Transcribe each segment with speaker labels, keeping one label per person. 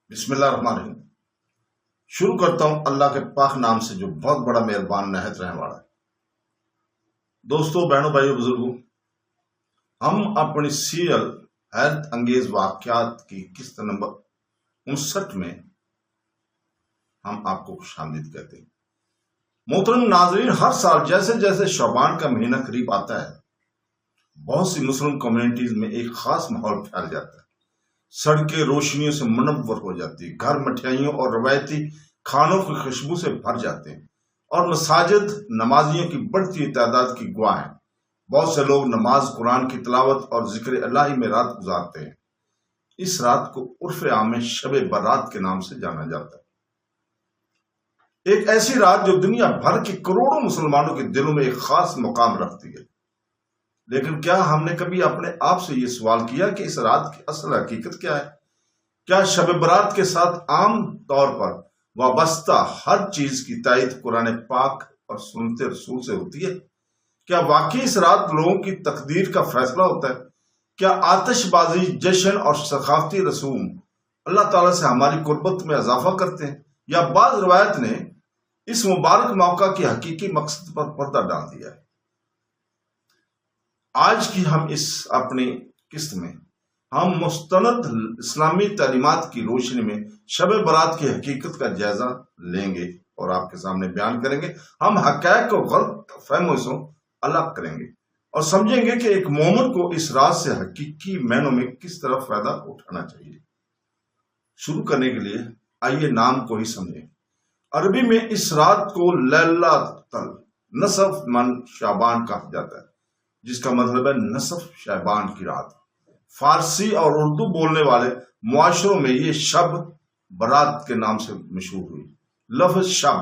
Speaker 1: بسم اللہ الرحمن الرحیم۔ شروع کرتا ہوں اللہ کے پاک نام سے جو بہت بڑا مہربان نہایت رحم والا ہے۔ دوستو، بہنوں، بھائیوں، بزرگوں، ہم اپنی سیریل حیرت انگیز واقعات کی قسط نمبر 59 میں ہم آپ کو خوش آمدید کہتے ہیں۔ محترم ناظرین، ہر سال جیسے جیسے شعبان کا مہینہ قریب آتا ہے، بہت سی مسلم کمیونٹیز میں ایک خاص ماحول پھیل جاتا ہے۔ سڑکیں روشنیوں سے منور ہو جاتی، گھر مٹھائیوں اور روایتی کھانوں کی خوشبو سے بھر جاتے ہیں، اور مساجد نمازیوں کی بڑھتی تعداد کی گواہ ہیں۔ بہت سے لوگ نماز، قرآن کی تلاوت اور ذکر الہی میں رات گزارتے ہیں۔ اس رات کو عرف عام میں شب برات کے نام سے جانا جاتا ہے۔ ایک ایسی رات جو دنیا بھر کے کروڑوں مسلمانوں کے دلوں میں ایک خاص مقام رکھتی ہے۔ لیکن کیا ہم نے کبھی اپنے آپ سے یہ سوال کیا کہ اس رات کی اصل حقیقت کیا ہے؟ کیا شب برات کے ساتھ عام طور پر وابستہ ہر چیز کی تائید قرآن پاک اور سنت رسول سے ہوتی ہے؟ کیا واقعی اس رات لوگوں کی تقدیر کا فیصلہ ہوتا ہے؟ کیا آتش بازی، جشن اور ثقافتی رسوم اللہ تعالیٰ سے ہماری قربت میں اضافہ کرتے ہیں، یا بعض روایت نے اس مبارک موقع کی حقیقی مقصد پر پردہ ڈال دیا ہے؟ آج کی ہم اس اپنی قسط میں ہم مستند اسلامی تعلیمات کی روشنی میں شب برات کی حقیقت کا جائزہ لیں گے اور آپ کے سامنے بیان کریں گے۔ ہم حقائق کو غلط فہموں سے الگ کریں گے اور سمجھیں گے کہ ایک مومن کو اس رات سے حقیقی معنوں میں کس طرح فائدہ اٹھانا چاہیے۔ شروع کرنے کے لیے آئیے نام کو ہی سمجھیں۔ عربی میں اس رات کو لیلۃ النصف من شعبان کہا جاتا ہے، جس کا مطلب ہے نصف شعبان کی رات۔ فارسی اور اردو بولنے والے معاشروں میں یہ شب برات کے نام سے مشہور ہوئی۔ لفظ شب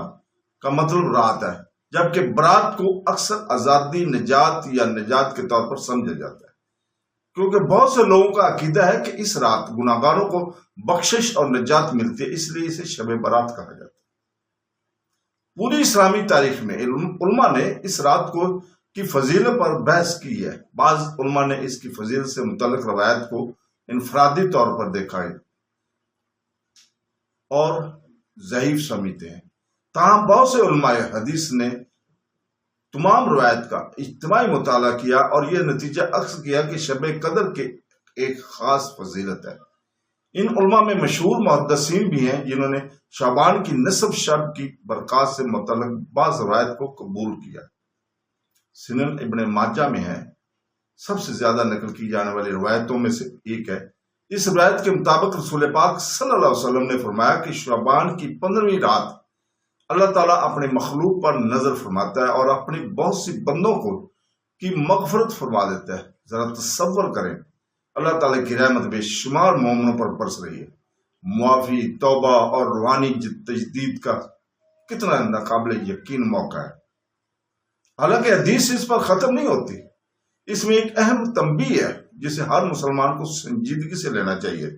Speaker 1: کا مطلب رات ہے، جبکہ برات کو اکثر آزادی، نجات یا نجات کے طور پر سمجھا جاتا ہے، کیونکہ بہت سے لوگوں کا عقیدہ ہے کہ اس رات گناہگاروں کو بخشش اور نجات ملتی ہے، اس لیے اسے شب برات کہا جاتا ہے۔ پوری اسلامی تاریخ میں علماء نے اس رات کی فضیلت پر بحث کی ہے۔ بعض علماء نے اس کی فضیلت سے متعلق روایت کو انفرادی طور پر دیکھا ہے اور ضعیف سمجھتے ہیں، تاہم بہت سے علماء حدیث نے تمام روایت کا اجتماعی مطالعہ کیا اور یہ نتیجہ اخذ کیا کہ شب قدر کے ایک خاص فضیلت ہے۔ ان علماء میں مشہور محدثین بھی ہیں جنہوں نے شعبان کی نصف شب کی برکات سے متعلق بعض روایت کو قبول کیا۔ سنن ابن ماجہ میں ہے، سب سے زیادہ نقل کی جانے والی روایتوں میں سے ایک ہے۔ اس روایت کے مطابق رسول پاک صلی اللہ علیہ وسلم نے فرمایا کہ شعبان کی 15ویں رات اللہ تعالیٰ اپنے مخلوق پر نظر فرماتا ہے اور اپنی بہت سی بندوں کی مغفرت فرما دیتا ہے۔ ذرا تصور کریں، اللہ تعالیٰ کی رحمت بے شمار مومنوں پر برس رہی ہے۔ معافی، توبہ اور روحانی تجدید کا کتنا ناقابل یقین موقع ہے۔ حالانکہ حدیث اس پر ختم نہیں ہوتی، اس میں ایک اہم تنبیہ ہے جسے ہر مسلمان کو سنجیدگی سے لینا چاہیے۔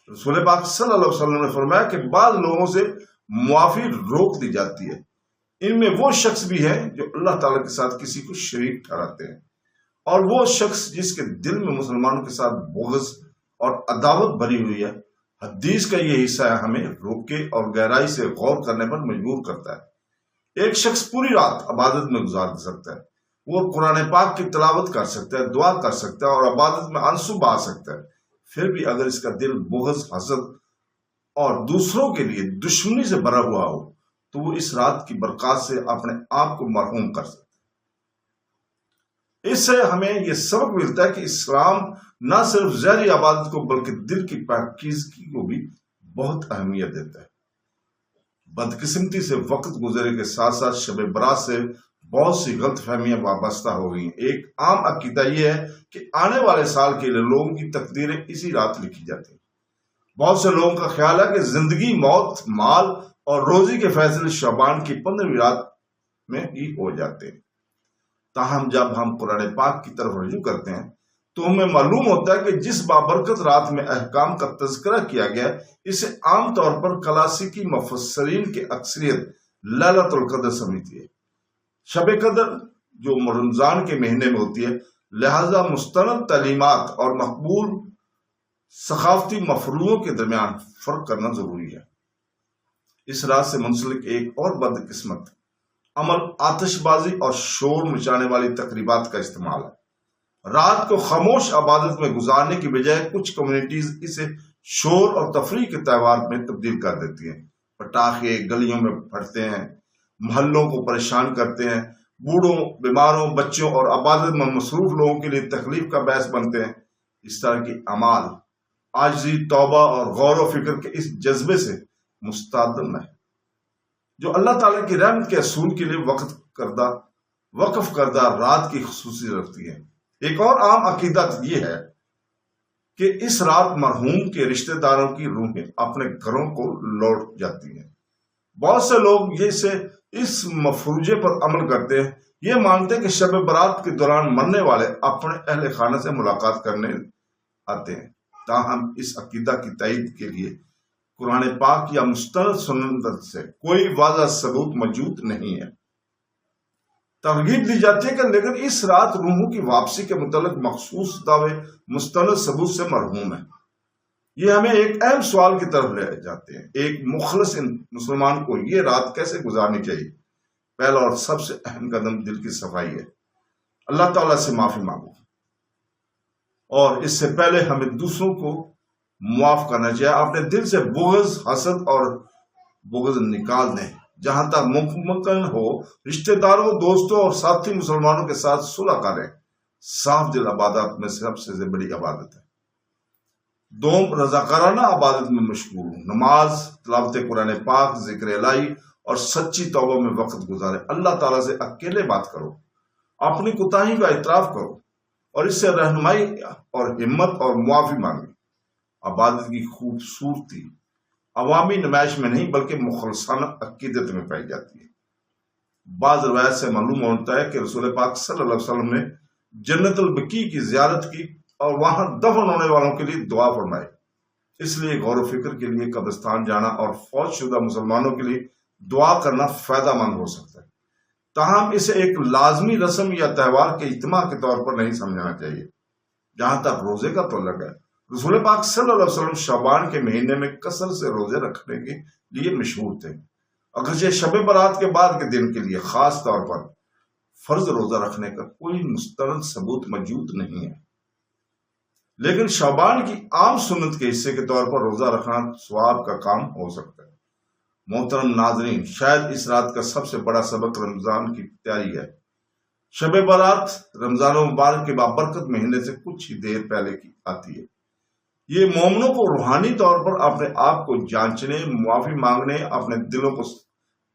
Speaker 1: رسول پاک صلی اللہ علیہ وسلم نے فرمایا کہ بعض لوگوں سے معافی روک دی جاتی ہے۔ ان میں وہ شخص بھی ہے جو اللہ تعالیٰ کے ساتھ کسی کو شریک ٹھہراتے ہیں، اور وہ شخص جس کے دل میں مسلمانوں کے ساتھ بغض اور عداوت بھری ہوئی ہے۔ حدیث کا یہ حصہ ہمیں روکے اور گہرائی سے غور کرنے پر مجبور کرتا ہے۔ ایک شخص پوری رات عبادت میں گزار سکتا ہے، وہ قرآن پاک کی تلاوت کر سکتا ہے، دعا کر سکتا ہے اور عبادت میں آنسو بہا سکتا ہے، پھر بھی اگر اس کا دل بغض، حسد اور دوسروں کے لیے دشمنی سے بھرا ہوا ہو تو وہ اس رات کی برکات سے اپنے آپ کو محروم کر سکتا ہے۔ اس سے ہمیں یہ سبق ملتا ہے کہ اسلام نہ صرف ظاہری عبادت کو بلکہ دل کی پاکیزگی کو بھی بہت اہمیت دیتا ہے۔ بدقسمتی سے وقت گزرے کے ساتھ ساتھ شب برات سے بہت سی غلط فہمیاں وابستہ ہو گئی ہیں۔ ایک عام عقیدہ یہ ہے کہ آنے والے سال کے لیے لوگوں کی تقدیریں اسی رات لکھی جاتی ہیں۔ بہت سے لوگوں کا خیال ہے کہ زندگی، موت، مال اور روزی کے فیصلے شعبان کی 15ویں رات میں ہی ہو جاتے ہیں۔ تاہم جب ہم قرآن پاک کی طرف رجوع کرتے ہیں تو ہمیں معلوم ہوتا ہے کہ جس بابرکت رات میں احکام کا تذکرہ کیا گیا ہے، اسے عام طور پر کلاسیکی مفسرین کی اکثریت لیلۃ القدر سمجھتی ہے۔ شب قدر جو رمضان کے مہینے میں ہوتی ہے، لہذا مستند تعلیمات اور مقبول ثقافتی مفروضوں کے درمیان فرق کرنا ضروری ہے۔ اس رات سے منسلک ایک اور بدقسمت عمل آتش بازی اور شور مچانے والی تقریبات کا استعمال ہے۔ رات کو خاموش عبادت میں گزارنے کی بجائے کچھ کمیونٹیز اسے شور اور تفریح کے تہوار میں تبدیل کر دیتی ہیں۔ پٹاخے گلیوں میں پھٹتے ہیں، محلوں کو پریشان کرتے ہیں، بوڑھوں، بیماروں، بچوں اور عبادت میں مصروف لوگوں کے لیے تکلیف کا باعث بنتے ہیں۔ اس طرح کی اعمال عاجزی، توبہ اور غور و فکر کے اس جذبے سے مستعدم ہے جو اللہ تعالیٰ کی رحمت کے اصول کے لیے وقف کردہ رات کی خصوصیت رکھتی ہے۔ ایک اور عام عقیدہ یہ ہے کہ اس رات مرحوم کے رشتہ داروں کی روحیں اپنے گھروں کو لوٹ جاتی ہیں۔ بہت سے لوگ اس مفروضے پر عمل کرتے ہیں، یہ مانتے ہیں کہ شب برات کے دوران مرنے والے اپنے اہل خانہ سے ملاقات کرنے آتے ہیں۔ تاہم اس عقیدہ کی تائید کے لیے قرآن پاک یا مستند سنت سے کوئی واضح ثبوت موجود نہیں ہے۔ ترغیب دی جاتی ہے کہ لیکن اس رات روحوں کی واپسی کے متعلق مخصوص دعوے مستند ثبوت سے محروم ہیں۔ یہ ہمیں ایک اہم سوال کی طرف لے جاتے ہیں۔ ایک مخلص مسلمان کو یہ رات کیسے گزارنی چاہیے؟ پہلا اور سب سے اہم قدم دل کی صفائی ہے۔ اللہ تعالیٰ سے معافی مانگو، اور اس سے پہلے ہمیں دوسروں کو معاف کرنا چاہیے۔ اپنے دل سے بغض، حسد اور بغض نکال دیں۔ جہاں تک ممکن ہو رشتہ داروں، دوستوں اور ساتھی مسلمانوں کے ساتھ صلح کریں۔ صاف دل عبادت میں سب سے بڑی عبادت ہے۔ دوم، رضاکارانہ عبادت میں مشغول ہوں۔ نماز، تلاوت قرآن پاک، ذکر الہی اور سچی توبہ میں وقت گزارے۔ اللہ تعالیٰ سے اکیلے بات کرو، اپنی کوتاہی کا اعتراف کرو اور اس سے رہنمائی اور ہمت اور معافی مانگے۔ عبادت کی خوبصورتی عوامی نمائش میں نہیں بلکہ مخلصانہ عقیدت میں پائی جاتی ہے۔ بعض روایت سے معلوم ہوتا ہے کہ رسول پاک صلی اللہ علیہ وسلم نے جنت البقیع کی زیارت کی اور وہاں دفن ہونے والوں کے لیے دعا فرمائی۔ اس لیے غور و فکر کے لیے قبرستان جانا اور فوت شدہ مسلمانوں کے لیے دعا کرنا فائدہ مند ہو سکتا ہے، تاہم اسے ایک لازمی رسم یا تہوار کے اجتماع کے طور پر نہیں سمجھنا چاہیے۔ جہاں تک روزے کا تعلق ہے، رسول پاک صلی اللہ علیہ وسلم شعبان کے مہینے میں کثرت سے روزے رکھنے کے لیے مشہور تھے۔ اگرچہ شب برات کے بعد کے دن کے لیے خاص طور پر فرض روزہ رکھنے کا کوئی مستند ثبوت موجود نہیں ہے، لیکن شعبان کی عام سنت کے حصے کے طور پر روزہ رکھنا ثواب کا کام ہو سکتا ہے۔ محترم ناظرین، شاید اس رات کا سب سے بڑا سبق رمضان کی تیاری ہے۔ شب برات رمضان مبارک کے بابرکت مہینے سے کچھ ہی دیر پہلے کی آتی ہے۔ یہ مومنوں کو روحانی طور پر اپنے آپ کو جانچنے، معافی مانگنے، اپنے دلوں کو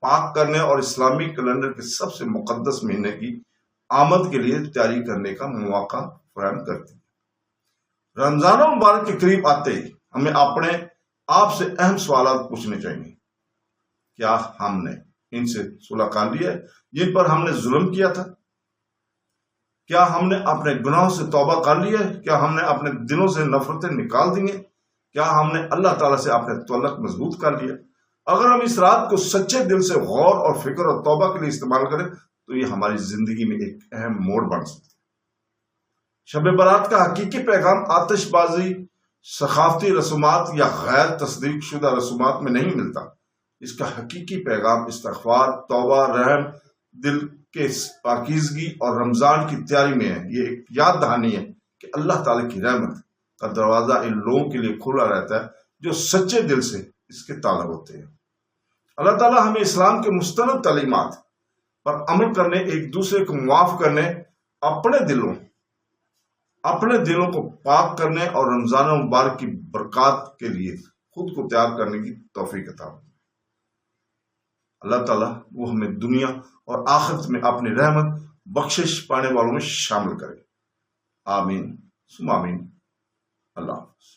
Speaker 1: پاک کرنے اور اسلامی کیلنڈر کے سب سے مقدس مہینے کی آمد کے لیے تیاری کرنے کا مواقع فراہم کرتی ہے۔ رمضان مبارک کے قریب آتے ہی ہمیں اپنے آپ سے اہم سوالات پوچھنے چاہیے۔ کیا ہم نے ان سے صلح کر لی ہے جن پر ہم نے ظلم کیا تھا؟ کیا ہم نے اپنے گناہوں سے توبہ کر لی ہے؟ کیا ہم نے اپنے دلوں سے نفرتیں نکال دی ہیں؟ کیا ہم نے اللہ تعالیٰ سے اپنے تعلق مضبوط کر لیا؟ اگر ہم اس رات کو سچے دل سے غور اور فکر اور توبہ کے لیے استعمال کریں تو یہ ہماری زندگی میں ایک اہم موڑ بن سکتی ہے۔ شب برات کا حقیقی پیغام آتش بازی، ثقافتی رسومات یا غیر تصدیق شدہ رسومات میں نہیں ملتا۔ اس کا حقیقی پیغام استغفار، توبہ، رحم دل کے پاکیزگی اور رمضان کی تیاری میں ہے۔ یہ ایک یاد دہانی ہے کہ اللہ تعالیٰ کی رحمت کا دروازہ ان لوگوں کے لیے کھلا رہتا ہے جو سچے دل سے اس کے طالب ہوتے ہیں۔ اللہ تعالیٰ ہمیں اسلام کے مستند تعلیمات پر عمل کرنے، ایک دوسرے کو معاف کرنے، اپنے دلوں کو پاک کرنے اور رمضان مبارک کی برکات کے لیے خود کو تیار کرنے کی توفیق عطا فرمائے۔ اللہ تعالیٰ وہ ہمیں دنیا اور آخرت میں اپنی رحمت بخشش پانے والوں میں شامل کرے۔ آمین ثم آمین۔ اللہ حافظ۔